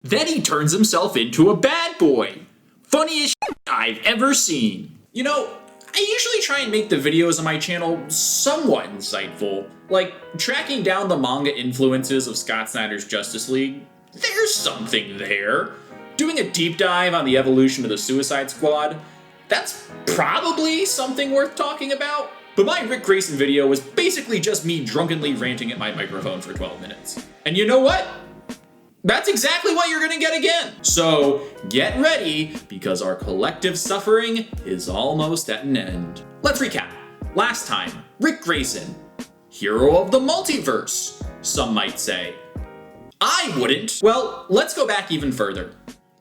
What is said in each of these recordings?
Then he turns himself into a bad boy. Funniest shit I've ever seen. You know, I usually try and make the videos on my channel somewhat insightful, like tracking down the manga influences of Scott Snyder's Justice League. There's something there. Doing a deep dive on the evolution of the Suicide Squad, that's probably something worth talking about. But my Ric Grayson video was basically just me drunkenly ranting at my microphone for 12 minutes. And you know what? That's exactly what you're gonna get again. So get ready, because our collective suffering is almost at an end. Let's recap. Last time, Ric Grayson, hero of the multiverse, some might say. I wouldn't. Well, let's go back even further.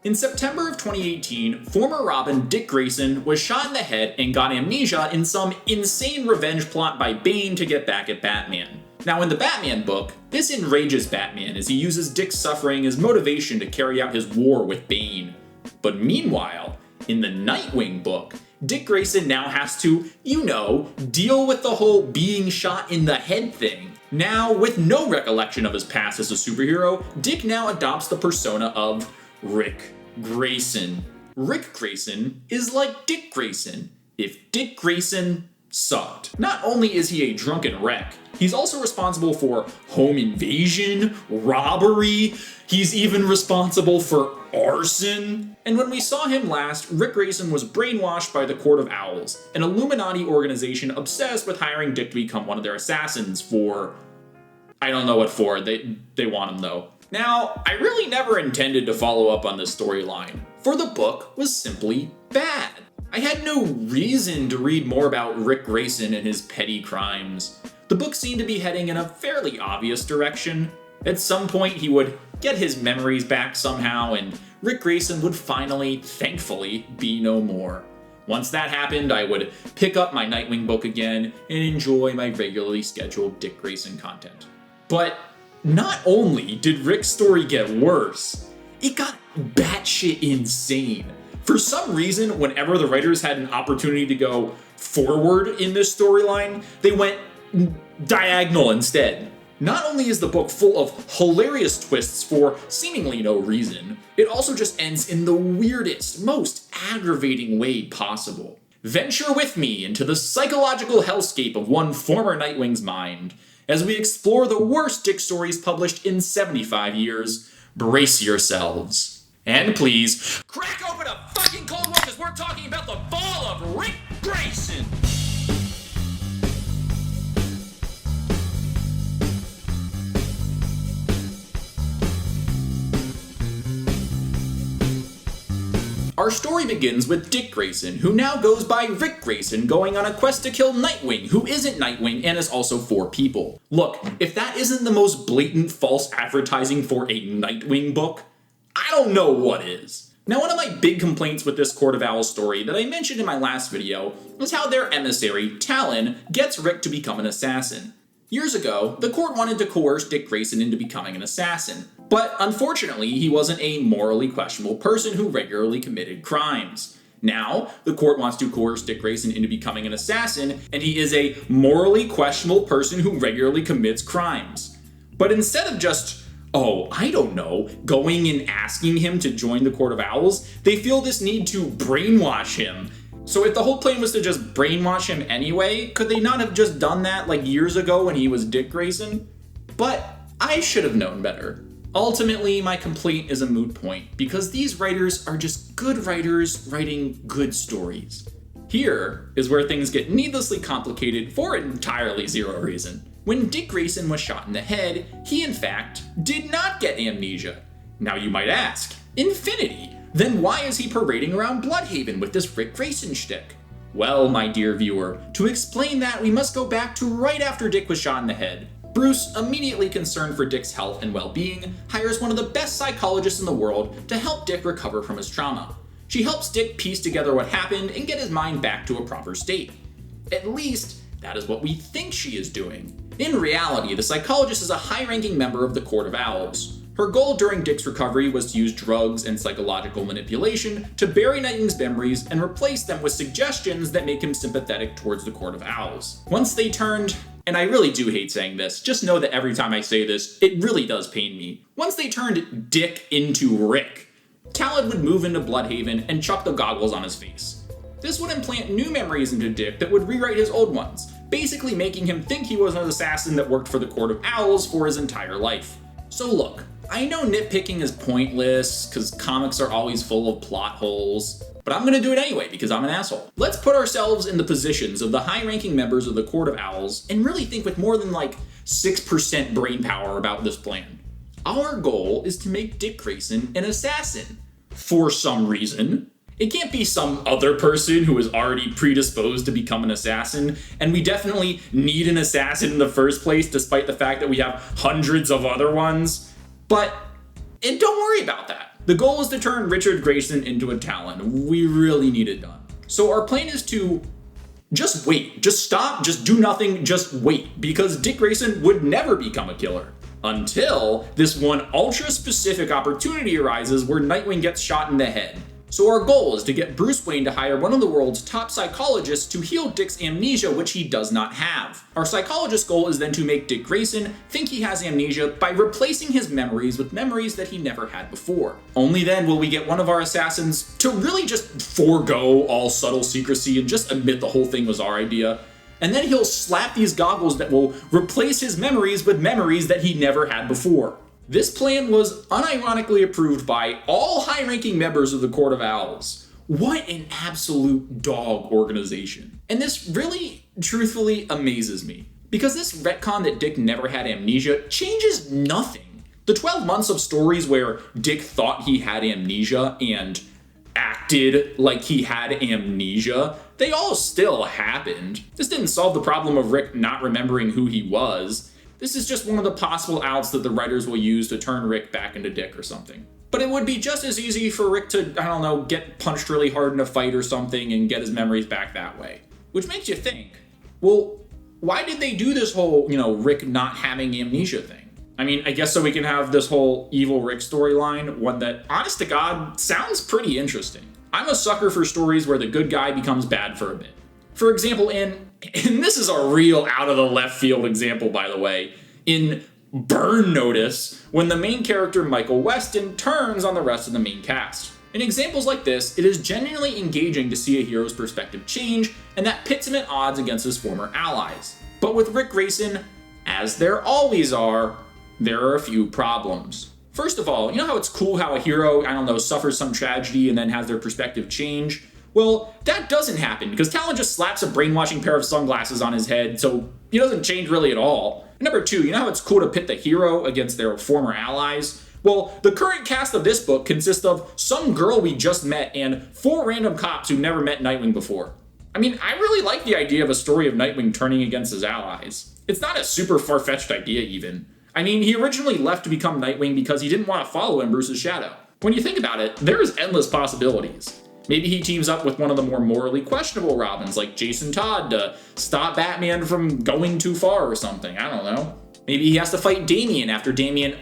In September of 2018, former Robin Dick Grayson was shot in the head and got amnesia in some insane revenge plot by Bane to get back at Batman. Now in the Batman book, this enrages Batman as he uses Dick's suffering as motivation to carry out his war with Bane. But meanwhile, in the Nightwing book, Dick Grayson now has to, deal with the whole being shot in the head thing. Now, with no recollection of his past as a superhero, Dick now adopts the persona of Ric Grayson. Ric Grayson is like Dick Grayson if Dick Grayson sucked. Not only is he a drunken wreck, he's also responsible for home invasion, robbery, he's even responsible for arson. And when we saw him last, Ric Grayson was brainwashed by the Court of Owls, an Illuminati organization obsessed with hiring Dick to become one of their assassins for... I don't know what for, they want him though. Now, I really never intended to follow up on this storyline, for the book was simply bad. I had no reason to read more about Ric Grayson and his petty crimes. The book seemed to be heading in a fairly obvious direction. At some point he would get his memories back somehow, and Ric Grayson would finally, thankfully, be no more. Once that happened, I would pick up my Nightwing book again and enjoy my regularly scheduled Dick Grayson content. But not only did Ric's story get worse, it got batshit insane. For some reason, whenever the writers had an opportunity to go forward in this storyline, they went diagonal instead. Not only is the book full of hilarious twists for seemingly no reason, it also just ends in the weirdest, most aggravating way possible. Venture with me into the psychological hellscape of one former Nightwing's mind, as we explore the worst Dick stories published in 75 years. Brace yourselves. And please, crack open a fucking cold one, because we're talking about the Fall of Ric Grayson! Our story begins with Dick Grayson, who now goes by Ric Grayson, going on a quest to kill Nightwing, who isn't Nightwing and is also for people. Look, if that isn't the most blatant false advertising for a Nightwing book, I don't know what is. Now, one of my big complaints with this Court of Owls story that I mentioned in my last video was how their emissary, Talon, gets Ric to become an assassin. Years ago, the court wanted to coerce Dick Grayson into becoming an assassin, but unfortunately he wasn't a morally questionable person who regularly committed crimes. Now, the court wants to coerce Dick Grayson into becoming an assassin, and he is a morally questionable person who regularly commits crimes. But instead of just, going and asking him to join the Court of Owls, they feel this need to brainwash him. So if the whole plan was to just brainwash him anyway, could they not have just done that like years ago when he was Dick Grayson? But I should have known better. Ultimately, my complaint is a moot point, because these writers are just good writers writing good stories. Here is where things get needlessly complicated for entirely zero reason. When Dick Grayson was shot in the head, he in fact did not get amnesia. Now you might ask, Infinity, then why is he parading around Bloodhaven with this Ric Grayson shtick? Well, my dear viewer, to explain that we must go back to right after Dick was shot in the head. Bruce, immediately concerned for Dick's health and well-being, hires one of the best psychologists in the world to help Dick recover from his trauma. She helps Dick piece together what happened and get his mind back to a proper state. At least, that is what we think she is doing. In reality, the psychologist is a high-ranking member of the Court of Owls. Her goal during Dick's recovery was to use drugs and psychological manipulation to bury Nightwing's memories and replace them with suggestions that make him sympathetic towards the Court of Owls. Once they turned And I really do hate saying this. Just know that every time I say this, it really does pain me. Once they turned Dick into Rick, Talon would move into Bloodhaven and chuck the goggles on his face. This would implant new memories into Dick that would rewrite his old ones, basically making him think he was an assassin that worked for the Court of Owls for his entire life. So look, I know nitpicking is pointless, because comics are always full of plot holes, but I'm gonna do it anyway because I'm an asshole. Let's put ourselves in the positions of the high-ranking members of the Court of Owls and really think with more than like 6% brain power about this plan. Our goal is to make Dick Grayson an assassin. For some reason. It can't be some other person who is already predisposed to become an assassin, and we definitely need an assassin in the first place despite the fact that we have hundreds of other ones. And don't worry about that. The goal is to turn Richard Grayson into a Talon. We really need it done. So our plan is to just wait. Just stop, just do nothing, just wait. Because Dick Grayson would never become a killer. Until this one ultra-specific opportunity arises where Nightwing gets shot in the head. So our goal is to get Bruce Wayne to hire one of the world's top psychologists to heal Dick's amnesia, which he does not have. Our psychologist's goal is then to make Dick Grayson think he has amnesia by replacing his memories with memories that he never had before. Only then will we get one of our assassins to really just forego all subtle secrecy and just admit the whole thing was our idea. And then he'll slap these goggles that will replace his memories with memories that he never had before. This plan was unironically approved by all high-ranking members of the Court of Owls. What an absolute dog organization. And this really, truthfully amazes me. Because this retcon that Dick never had amnesia changes nothing. The 12 months of stories where Dick thought he had amnesia and acted like he had amnesia, they all still happened. This didn't solve the problem of Rick not remembering who he was. This is just one of the possible outs that the writers will use to turn Rick back into Dick or something. But it would be just as easy for Rick to, I don't know, get punched really hard in a fight or something and get his memories back that way. Which makes you think, well, why did they do this whole, Rick not having amnesia thing? I mean, I guess so we can have this whole evil Rick storyline, one that, honest to God, sounds pretty interesting. I'm a sucker for stories where the good guy becomes bad for a bit. For example, and this is a real out of the left field example, by the way, in Burn Notice, when the main character Michael Weston turns on the rest of the main cast. In examples like this, it is genuinely engaging to see a hero's perspective change, and that pits him at odds against his former allies. But with Ric Grayson, as there always are, there are a few problems. First of all, you know how it's cool how a hero, suffers some tragedy and then has their perspective change? Well, that doesn't happen because Talon just slaps a brainwashing pair of sunglasses on his head, so he doesn't change really at all. And number two, you know how it's cool to pit the hero against their former allies? Well, the current cast of this book consists of some girl we just met and 4 random cops who never met Nightwing before. I mean, I really like the idea of a story of Nightwing turning against his allies. It's not a super far-fetched idea even. I mean, he originally left to become Nightwing because he didn't want to follow in Bruce's shadow. When you think about it, there's endless possibilities. Maybe he teams up with one of the more morally questionable Robins, like Jason Todd, to stop Batman from going too far or something. I don't know. Maybe he has to fight Damian after Damian,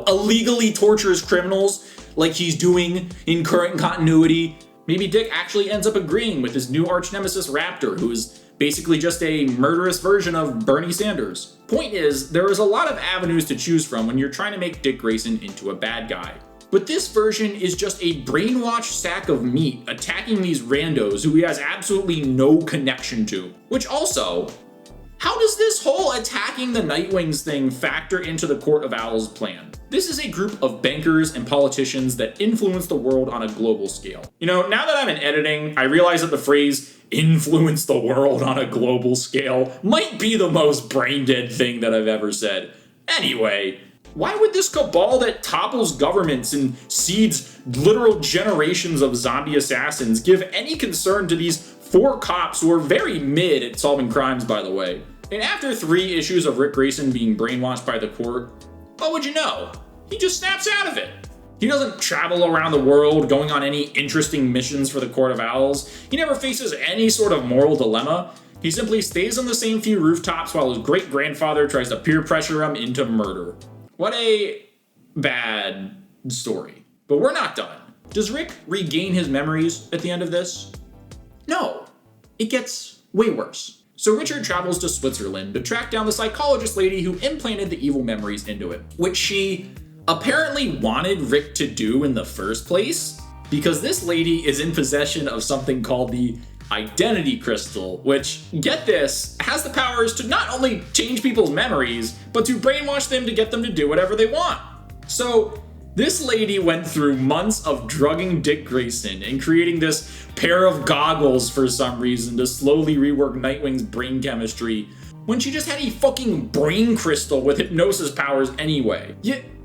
illegally tortures criminals like he's doing in current continuity. Maybe Dick actually ends up agreeing with his new arch nemesis Raptor, who is basically just a murderous version of Bernie Sanders. Point is, there is a lot of avenues to choose from when you're trying to make Dick Grayson into a bad guy. But this version is just a brainwashed sack of meat attacking these randos who he has absolutely no connection to. Which also, how does this whole attacking the Nightwings thing factor into the Court of Owls plan? This is a group of bankers and politicians that influence the world on a global scale. Now that I'm in editing, I realize that the phrase influence the world on a global scale might be the most brain-dead thing that I've ever said. Anyway, why would this cabal that topples governments and seeds literal generations of zombie assassins give any concern to these 4 cops who are very mid at solving crimes, by the way? And after 3 issues of Ric Grayson being brainwashed by the court, what would you know? He just snaps out of it. He doesn't travel around the world going on any interesting missions for the Court of Owls. He never faces any sort of moral dilemma. He simply stays on the same few rooftops while his great-grandfather tries to peer pressure him into murder. What a bad story. But we're not done. Does Rick regain his memories at the end of this? No. It gets way worse. So Richard travels to Switzerland to track down the psychologist lady who implanted the evil memories into it, which she apparently wanted Rick to do in the first place, because this lady is in possession of something called the identity crystal, which, get this, has the powers to not only change people's memories, but to brainwash them to get them to do whatever they want. So this lady went through months of drugging Dick Grayson and creating this pair of goggles for some reason to slowly rework Nightwing's brain chemistry, when she just had a fucking brain crystal with hypnosis powers anyway.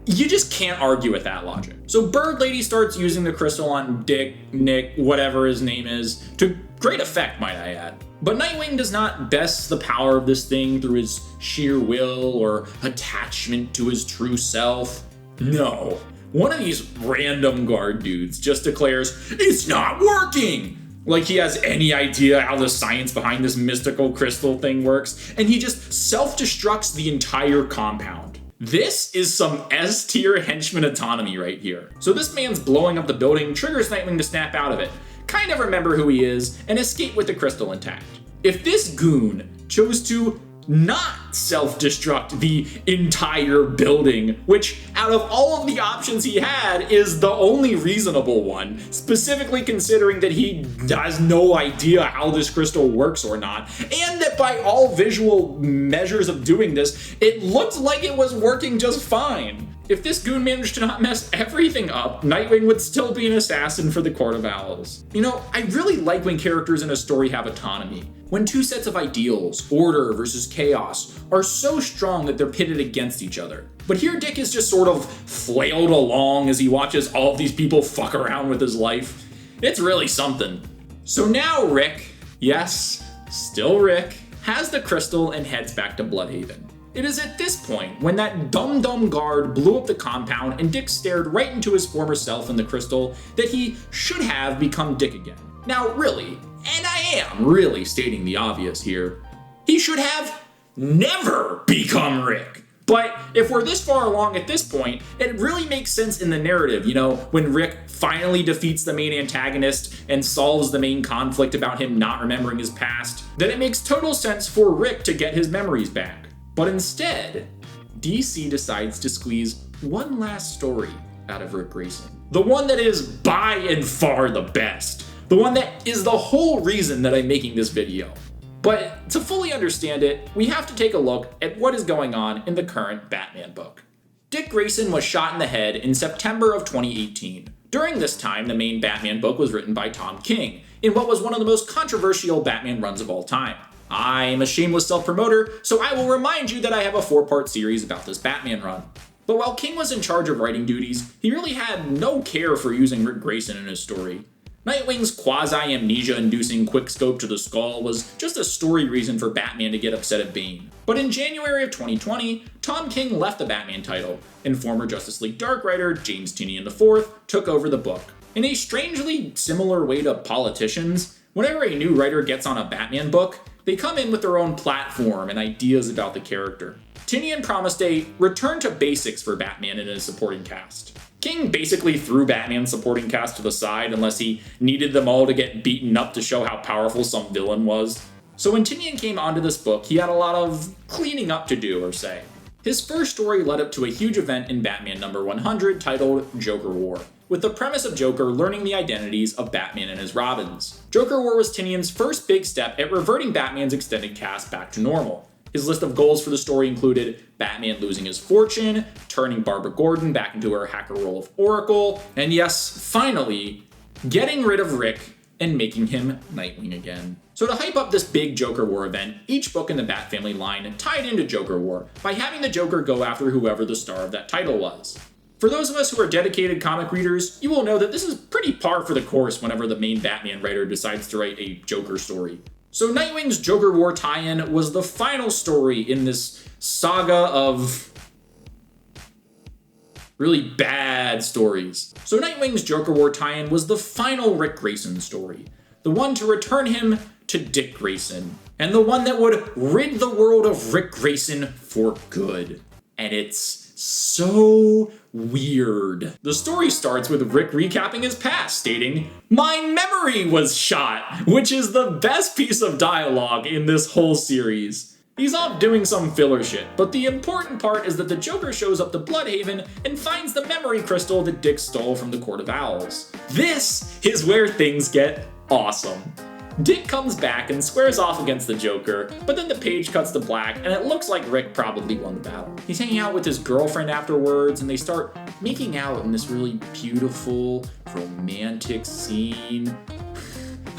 You just can't argue with that logic. So Bird Lady starts using the crystal on Dick, Nick, whatever his name is, to great effect, might I add. But Nightwing does not best the power of this thing through his sheer will or attachment to his true self. No. One of these random guard dudes just declares, "It's not working!" Like he has any idea how the science behind this mystical crystal thing works, and he just self-destructs the entire compound. This is some S-tier henchman autonomy right here. So this man's blowing up the building triggers Nightwing to snap out of it, kind of remember who he is, and escape with the crystal intact. If this goon chose to not self-destruct the entire building, which out of all of the options he had is the only reasonable one, specifically considering that he has no idea how this crystal works or not, and that by all visual measures of doing this, it looked like it was working just fine. If this goon managed to not mess everything up, Nightwing would still be an assassin for the Court of Owls. You know, I really like when characters in a story have autonomy. When two sets of ideals, order versus chaos, are so strong that they're pitted against each other. But here Dick is just sort of flailed along as he watches all of these people fuck around with his life. It's really something. So now Rick, yes, still Rick, has the crystal and heads back to Bloodhaven. It is at this point, when that dumb guard blew up the compound and Dick stared right into his former self in the crystal, that he should have become Dick again. Now really, and I am really stating the obvious here, he should have never become Rick. But if we're this far along at this point, it really makes sense in the narrative, you know, when Rick finally defeats the main antagonist and solves the main conflict about him not remembering his past, then it makes total sense for Rick to get his memories back. But instead, DC decides to squeeze one last story out of Ric Grayson. The one that is by and far the best. The one that is the whole reason that I'm making this video. But to fully understand it, we have to take a look at what is going on in the current Batman book. Dick Grayson was shot in the head in September of 2018. During this time, the main Batman book was written by Tom King, in what was one of the most controversial Batman runs of all time. I am a shameless self-promoter, so I will remind you that I have a 4-part series about this Batman run. But while King was in charge of writing duties, he really had no care for using Ric Grayson in his story. Nightwing's quasi-amnesia-inducing quickscope to the skull was just a story reason for Batman to get upset at Bane. But in January of 2020, Tom King left the Batman title, and former Justice League Dark writer James Tynion IV took over the book. In a strangely similar way to politicians, whenever a new writer gets on a Batman book, they come in with their own platform and ideas about the character. Tynion promised a return to basics for Batman and his supporting cast. King basically threw Batman's supporting cast to the side unless he needed them all to get beaten up to show how powerful some villain was. So when Tynion came onto this book, he had a lot of cleaning up to do, or say. His first story led up to a huge event in Batman number 100 titled Joker War, with the premise of Joker learning the identities of Batman and his Robins. Joker War was Tynion's first big step at reverting Batman's extended cast back to normal. His list of goals for the story included Batman losing his fortune, turning Barbara Gordon back into her hacker role of Oracle, and yes, finally, getting rid of Rick and making him Nightwing again. So to hype up this big Joker War event, each book in the Bat family line tied into Joker War by having the Joker go after whoever the star of that title was. For those of us who are dedicated comic readers, you will know that this is pretty par for the course whenever the main Batman writer decides to write a Joker story. So Nightwing's Joker War tie-in was the final story in this saga of really bad stories. So Nightwing's Joker War tie-in was the final Ric Grayson story. The one to return him to Dick Grayson. And the one that would rid the world of Ric Grayson for good. And it's so weird. The story starts with Rick recapping his past, stating, "My memory was shot," which is the best piece of dialogue in this whole series. He's off doing some filler shit, but the important part is that the Joker shows up to Bloodhaven and finds the memory crystal that Dick stole from the Court of Owls. This is where things get awesome. Dick comes back and squares off against the Joker, but then the page cuts to black and it looks like Rick probably won the battle. He's hanging out with his girlfriend afterwards and they start making out in this really beautiful, romantic scene.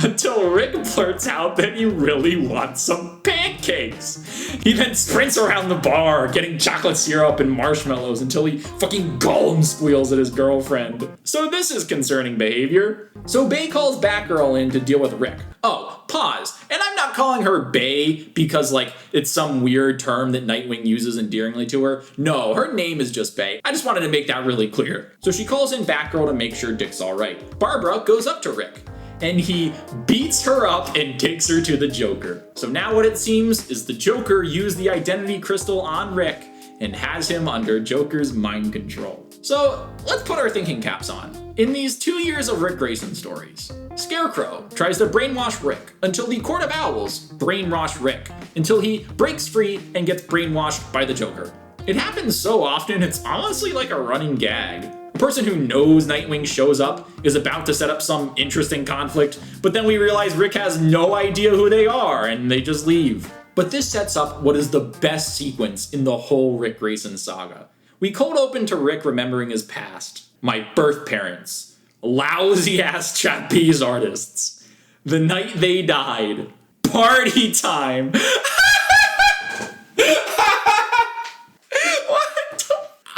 Until Rick blurts out that he really wants some pancakes. He then sprints around the bar, getting chocolate syrup and marshmallows until he fucking Gollum squeals at his girlfriend. So this is concerning behavior. So Bay calls Batgirl in to deal with Rick. Oh, pause. And I'm not calling her Bay because, like, it's some weird term that Nightwing uses endearingly to her. No, her name is just Bay. I just wanted to make that really clear. So she calls in Batgirl to make sure Dick's alright. Barbara goes up to Rick, and he beats her up and takes her to the Joker. So now what it seems is the Joker used the identity crystal on Rick and has him under Joker's mind control. So let's put our thinking caps on. In these 2 years of Ric Grayson stories, Scarecrow tries to brainwash Rick until the Court of Owls brainwash Rick until he breaks free and gets brainwashed by the Joker. It happens so often, it's honestly like a running gag. A person who knows Nightwing shows up is about to set up some interesting conflict, but then we realize Rick has no idea who they are and they just leave. But this sets up what is the best sequence in the whole Ric Grayson saga. We cold open to Rick remembering his past. My birth parents. Lousy ass trapeze artists. The night they died. Party time.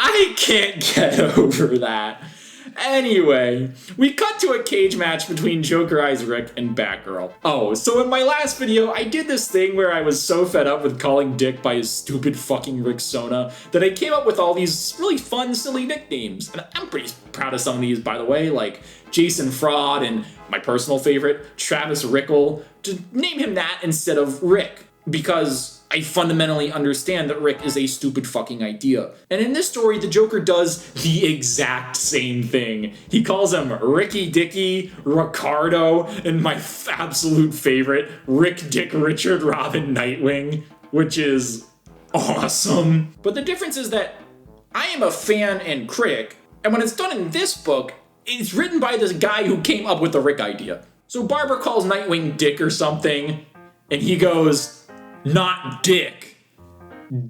I can't get over that. Anyway, we cut to a cage match between Joker Eyes Rick and Batgirl. Oh, so in my last video, I did this thing where I was so fed up with calling Dick by his stupid fucking Ricksona that I came up with all these really fun, silly nicknames. And I'm pretty proud of some of these, by the way, like Jason Fraud and my personal favorite, Travis Rickle. To name him that instead of Rick, because I fundamentally understand that Rick is a stupid fucking idea. And in this story, the Joker does the exact same thing. He calls him Ricky Dicky, Ricardo, and my absolute favorite, Rick Dick Richard Robin Nightwing, which is awesome. But the difference is that I am a fan and critic, and when it's done in this book, it's written by this guy who came up with the Rick idea. So Barbara calls Nightwing Dick or something, and he goes, "Not Dick,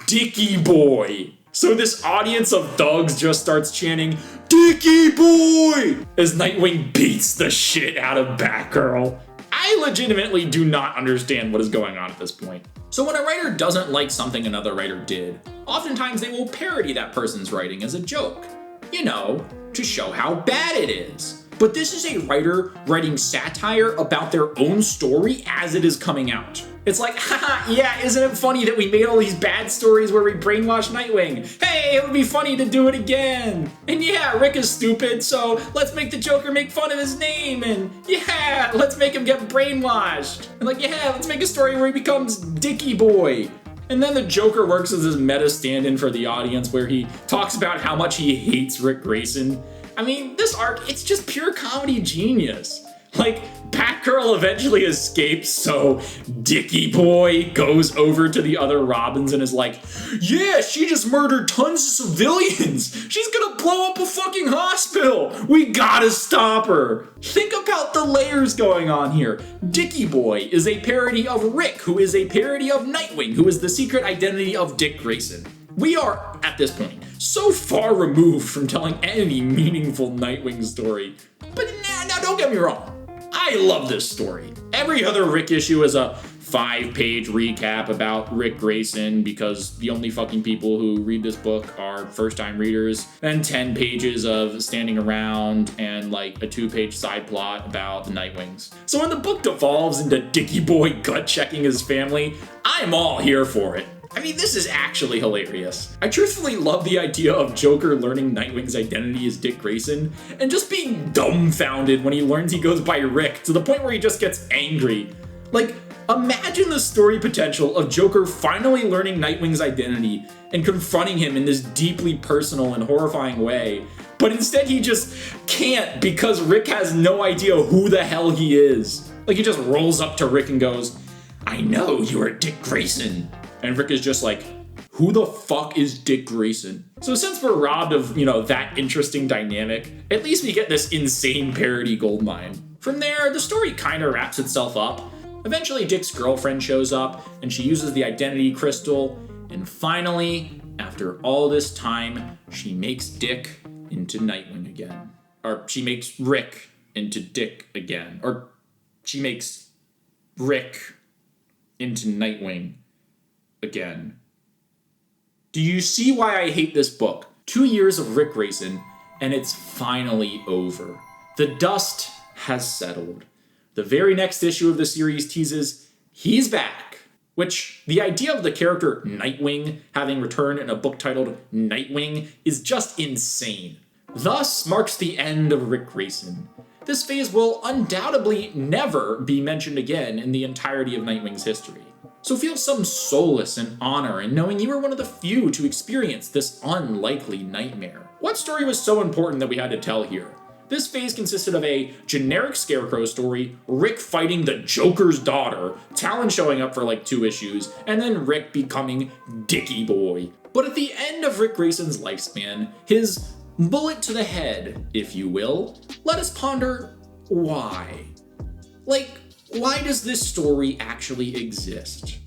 Dicky Boy." So this audience of thugs just starts chanting, "Dicky Boy!" as Nightwing beats the shit out of Batgirl. I legitimately do not understand what is going on at this point. So when a writer doesn't like something another writer did, oftentimes they will parody that person's writing as a joke. You know, to show how bad it is. But this is a writer writing satire about their own story as it is coming out. It's like, haha, yeah, isn't it funny that we made all these bad stories where we brainwashed Nightwing? Hey, it would be funny to do it again. And yeah, Rick is stupid, so let's make the Joker make fun of his name. And yeah, let's make him get brainwashed. And like, yeah, let's make a story where he becomes Dicky Boy. And then the Joker works as this meta stand-in for the audience where he talks about how much he hates Ric Grayson. I mean, this arc, it's just pure comedy genius. Like, Batgirl eventually escapes, so Dicky Boy goes over to the other Robins and is like, "Yeah, she just murdered tons of civilians. She's gonna blow up a fucking hospital. We gotta stop her." Think about the layers going on here. Dicky Boy is a parody of Rick, who is a parody of Nightwing, who is the secret identity of Dick Grayson. We are, at this point, so far removed from telling any meaningful Nightwing story. But now don't get me wrong. I love this story. Every other Rick issue is a 5-page recap about Ric Grayson because the only fucking people who read this book are first-time readers, and 10 pages of standing around and like a 2-page side plot about the Nightwings. So when the book devolves into Dicky Boy gut-checking his family, I'm all here for it. I mean, this is actually hilarious. I truthfully love the idea of Joker learning Nightwing's identity as Dick Grayson and just being dumbfounded when he learns he goes by Rick to the point where he just gets angry. Like, imagine the story potential of Joker finally learning Nightwing's identity and confronting him in this deeply personal and horrifying way. But instead he just can't because Rick has no idea who the hell he is. Like, he just rolls up to Rick and goes, "I know you are Dick Grayson." And Rick is just like, who the fuck is Dick Grayson? So since we're robbed of, that interesting dynamic, at least we get this insane parody goldmine. From there, the story kinda wraps itself up. Eventually, Dick's girlfriend shows up, and she uses the identity crystal, and finally, after all this time, she makes Dick into Nightwing again. Or she makes Rick into Dick again. Or she makes Rick into Nightwing again. Do you see why I hate this book? 2 years of Ric Grayson, and it's finally over. The dust has settled. The very next issue of the series teases he's back, which the idea of the character Nightwing having returned in a book titled Nightwing is just insane. Thus marks the end of Ric Grayson. This phase will undoubtedly never be mentioned again in the entirety of Nightwing's history. So feel some solace and honor in knowing you were one of the few to experience this unlikely nightmare. What story was so important that we had to tell here? This phase consisted of a generic Scarecrow story, Rick fighting the Joker's daughter, Talon showing up for like 2 issues, and then Rick becoming Dicky Boy. But at the end of Ric Grayson's lifespan, his bullet to the head, if you will, let us ponder why. Like, why does this story actually exist?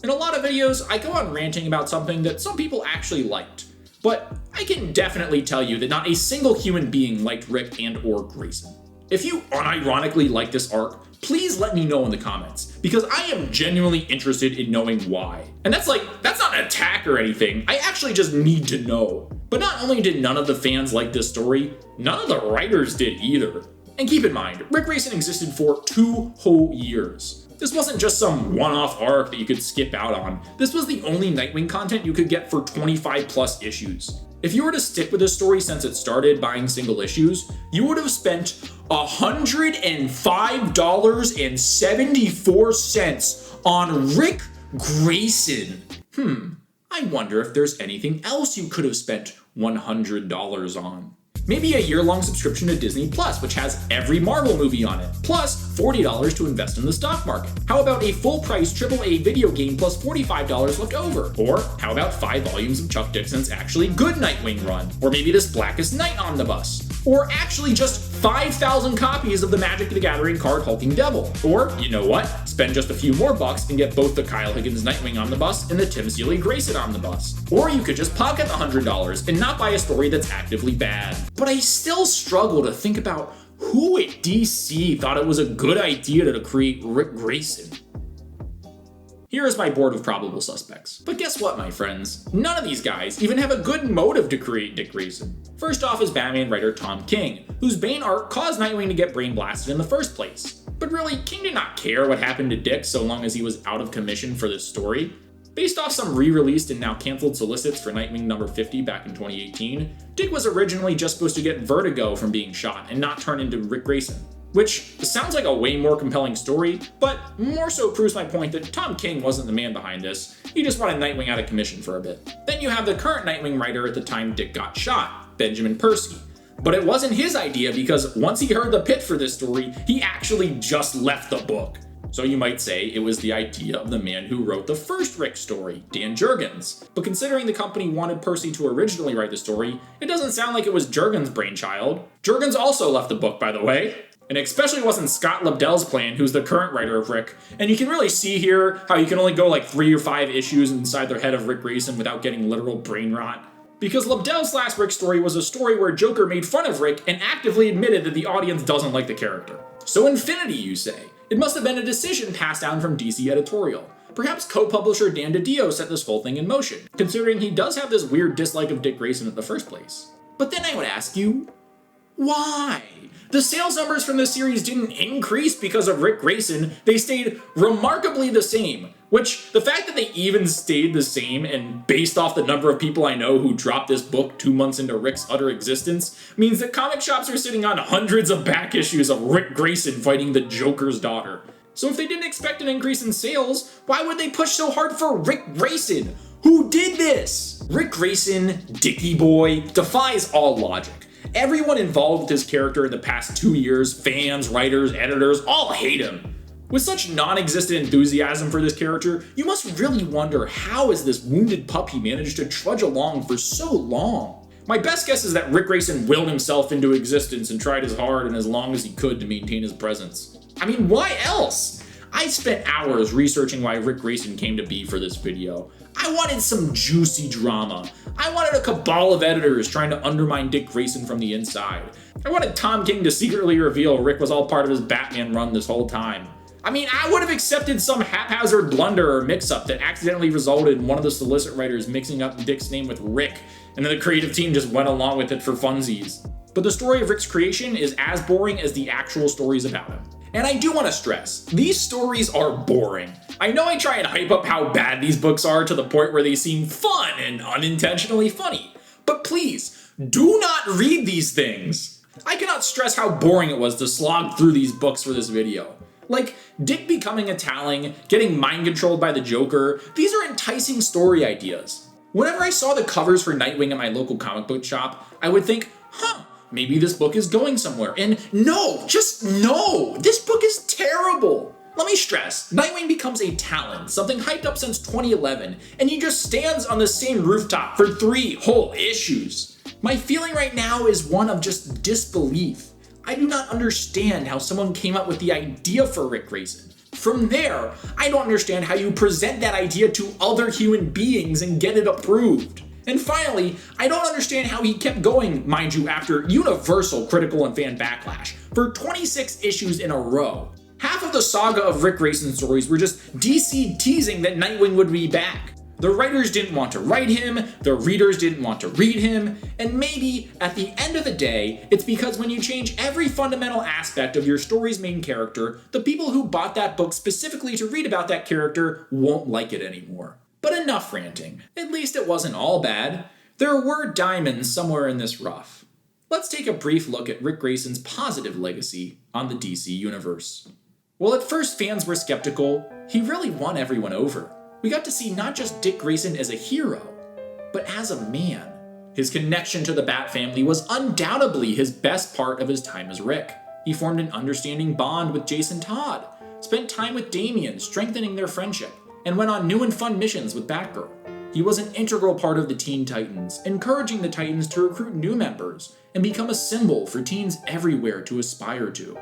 In a lot of videos, I go on ranting about something that some people actually liked. But I can definitely tell you that not a single human being liked Rick and or Grayson. If you unironically like this arc, please let me know in the comments, because I am genuinely interested in knowing why. And that's not an attack or anything, I actually just need to know. But not only did none of the fans like this story, none of the writers did either. And keep in mind, Ric Grayson existed for 2 whole years. This wasn't just some one-off arc that you could skip out on. This was the only Nightwing content you could get for 25 plus issues. If you were to stick with this story since it started buying single issues, you would have spent $105.74 on Ric Grayson. I wonder if there's anything else you could have spent $100 on. Maybe a year-long subscription to Disney Plus, which has every Marvel movie on it, plus $40 to invest in the stock market. How about a full-price AAA video game plus $45 left over? Or how about 5 volumes of Chuck Dixon's actually good Nightwing run? Or maybe this Blackest Night omnibus? Or actually just 5,000 copies of the Magic the Gathering card Hulking Devil? Or, you know what? Spend just a few more bucks and get both the Kyle Higgins Nightwing omnibus and the Tim Seeley Grayson omnibus. Or you could just pocket the $100 and not buy a story that's actively bad. But I still struggle to think about who at DC thought it was a good idea to create Ric Grayson. Here is my board of probable suspects. But guess what, my friends? None of these guys even have a good motive to create Dick Grayson. First off is Batman writer Tom King, whose Bane arc caused Nightwing to get brain blasted in the first place. But really, King did not care what happened to Dick so long as he was out of commission for this story. Based off some re-released and now cancelled solicits for Nightwing number 50 back in 2018, Dick was originally just supposed to get vertigo from being shot and not turn into Ric Grayson. Which sounds like a way more compelling story, but more so proves my point that Tom King wasn't the man behind this. He just wanted Nightwing out of commission for a bit. Then you have the current Nightwing writer at the time Dick got shot, Benjamin Percy. But it wasn't his idea because once he heard the pitch for this story, he actually just left the book. So you might say it was the idea of the man who wrote the first Rick story, Dan Jurgens. But considering the company wanted Percy to originally write the story, it doesn't sound like it was Jurgens' brainchild. Jurgens also left the book, by the way. And it especially wasn't Scott Lobdell's plan, who's the current writer of Rick. And you can really see here how you can only go like 3 or 5 issues inside the head of Ric Grayson without getting literal brain rot. Because Lobdell's last Rick story was a story where Joker made fun of Rick and actively admitted that the audience doesn't like the character. So Infinity, you say? It must have been a decision passed down from DC editorial. Perhaps co-publisher Dan DiDio set this whole thing in motion, considering he does have this weird dislike of Dick Grayson in the first place. But then I would ask you, why? The sales numbers from this series didn't increase because of Ric Grayson, they stayed remarkably the same. Which, the fact that they even stayed the same, and based off the number of people I know who dropped this book 2 months into Rick's utter existence, means that comic shops are sitting on hundreds of back issues of Ric Grayson fighting the Joker's daughter. So if they didn't expect an increase in sales, why would they push so hard for Ric Grayson? Who did this? Ric Grayson, Dickie Boy, defies all logic. Everyone involved with his character in the past 2 years, fans, writers, editors, all hate him. With such non-existent enthusiasm for this character, you must really wonder how has this wounded puppy managed to trudge along for so long? My best guess is that Ric Grayson willed himself into existence and tried as hard and as long as he could to maintain his presence. I mean, why else? I spent hours researching why Ric Grayson came to be for this video. I wanted some juicy drama. I wanted a cabal of editors trying to undermine Dick Grayson from the inside. I wanted Tom King to secretly reveal Rick was all part of his Batman run this whole time. I mean, I would have accepted some haphazard blunder or mix-up that accidentally resulted in one of the solicit writers mixing up Dick's name with Rick, and then the creative team just went along with it for funsies. But the story of Rick's creation is as boring as the actual stories about him. And I do want to stress, these stories are boring. I know I try and hype up how bad these books are to the point where they seem fun and unintentionally funny. But please, do not read these things. I cannot stress how boring it was to slog through these books for this video. Like, Dick becoming a Talling, getting mind controlled by the Joker, these are enticing story ideas. Whenever I saw the covers for Nightwing at my local comic book shop, I would think, maybe this book is going somewhere. And no, just no, this book is terrible. Let me stress, Nightwing becomes a Talon, something hyped up since 2011, and he just stands on the same rooftop for 3 whole issues. My feeling right now is one of just disbelief. I do not understand how someone came up with the idea for Ric Grayson. From there, I don't understand how you present that idea to other human beings and get it approved. And finally, I don't understand how he kept going, mind you, after universal critical and fan backlash for 26 issues in a row. Half of the saga of Ric Grayson stories were just DC teasing that Nightwing would be back. The writers didn't want to write him, the readers didn't want to read him, and maybe, at the end of the day, it's because when you change every fundamental aspect of your story's main character, the people who bought that book specifically to read about that character won't like it anymore. But enough ranting. At least it wasn't all bad. There were diamonds somewhere in this rough. Let's take a brief look at Ric Grayson's positive legacy on the DC universe. While at first fans were skeptical, he really won everyone over. We got to see not just Dick Grayson as a hero, but as a man. His connection to the Bat family was undoubtedly his best part of his time as Rick. He formed an understanding bond with Jason Todd, spent time with Damian, strengthening their friendship, and went on new and fun missions with Batgirl. He was an integral part of the Teen Titans, encouraging the Titans to recruit new members and become a symbol for teens everywhere to aspire to.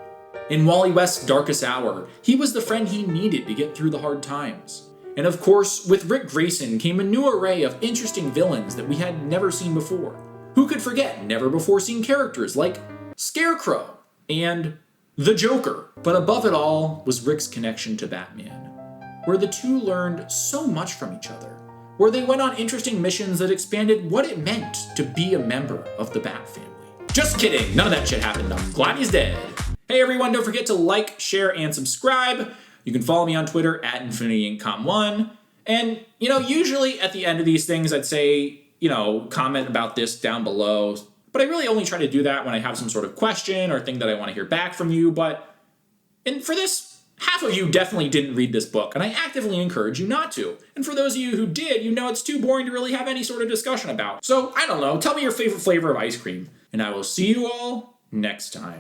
In Wally West's darkest hour, he was the friend he needed to get through the hard times. And of course, with Ric Grayson came a new array of interesting villains that we had never seen before. Who could forget never-before-seen characters like Scarecrow and the Joker? But above it all was Rick's connection to Batman, where the two learned so much from each other, where they went on interesting missions that expanded what it meant to be a member of the Bat family. Just kidding, none of that shit happened, I'm glad he's dead. Hey everyone, don't forget to like, share, and subscribe. You can follow me on Twitter at InfinityIncom1. And, usually at the end of these things, I'd say, comment about this down below. But I really only try to do that when I have some sort of question or thing that I want to hear back from you. And for this, half of you definitely didn't read this book, and I actively encourage you not to. And for those of you who did, it's too boring to really have any sort of discussion about. So, I don't know, tell me your favorite flavor of ice cream, and I will see you all next time.